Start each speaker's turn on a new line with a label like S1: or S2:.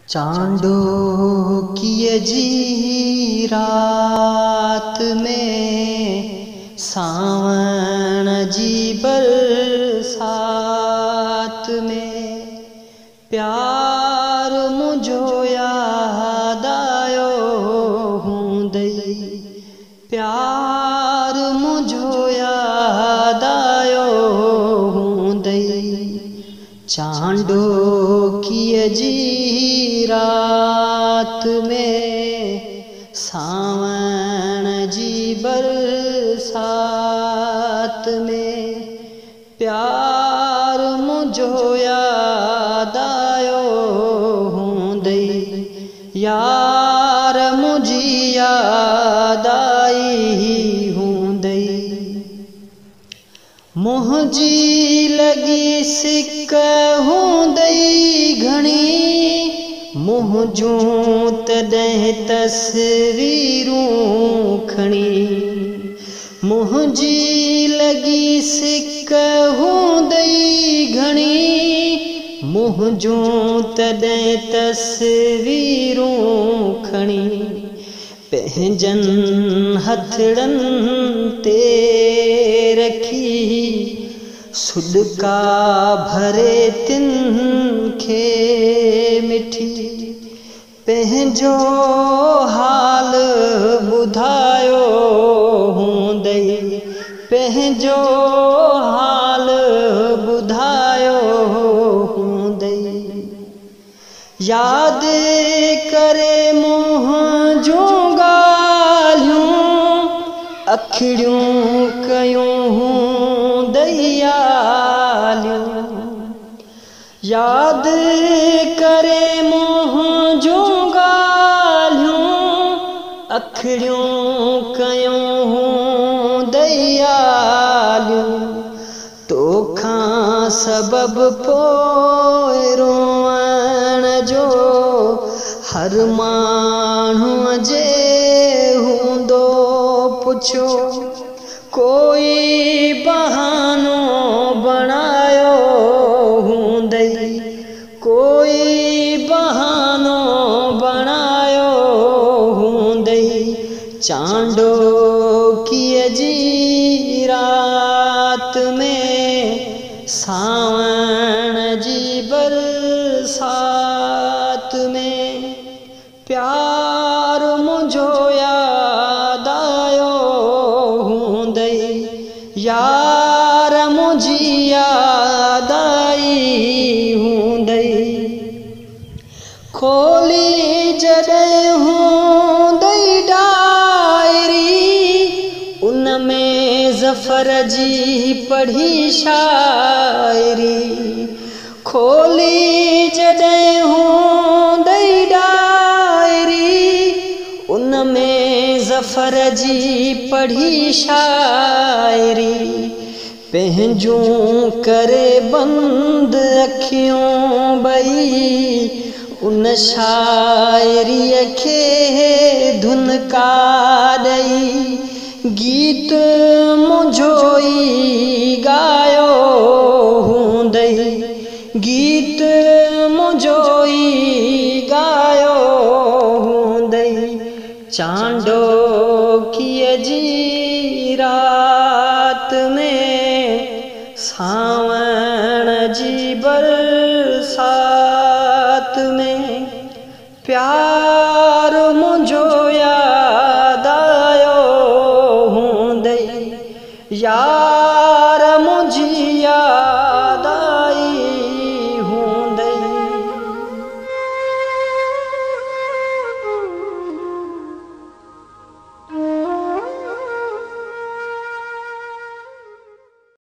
S1: चांडोकिय जी रात में सावण जी बरसात में प्यार मुझो याद आयो हूंदई, प्यार मुझो याद आयो हूंदई। चांडोकिय जी रात में सावण जी बरसात में प्यार मुझो याद आयो हूंदई, यार मुझी याद आई हूंदई। मुझी लगी सिक हूंदई घणी, मुंहिंजूं तॾहिं तस्वीरूं खणी। मुंहिंजी लगी सिक हूंदई घणी, मुंहिंजूं तॾहिं तस्वीरूं खणी। पंहिंजनि हथड़नि ते रखी सुॾका भरे तिन खे मिठी। पंहिंजो हाल ॿुधायो हूंदई, पंहिंजो हाल ॿुधायो हूंदई। यादि करे मुंहिंजूं ॻाल्हियूं अखिड़ियूं कयूं हूंदई यालियूं। यादि करे मुंहिंजूं ॻाल्हियूं अखिड़ियूं कयूं हूंदई यालियूं। तोखां सबबु पोइ रोअण जो हर माण्हूअ जे हूंदो पुछो। कोई बहानो बणायो हूंदई, कोई बहानो बणायो हूंदई। चांडोकिय जी रात में सावण जी बरसात में प्यार मुझो याद आयो हूंदई, यार मुझी याद आई हूंदई। खोली जॾहिं हूंदई डायरी, उन में ज़फ़र जी पढ़ी शायरी। खोली जॾहिं हूंदई डायरी, उन में ज़फ़र जी पढ़ी शायरी। पंहिंजूं करे बंदि अखियूं ॿई उन शायरीअ खे धुनका ॾई गीत मुंझो ई ॻायो हूंदई, गीत मुंझो ई ॻायो हूंदई। चांडोकिय जी रात में सावण जी बरसात में प्यार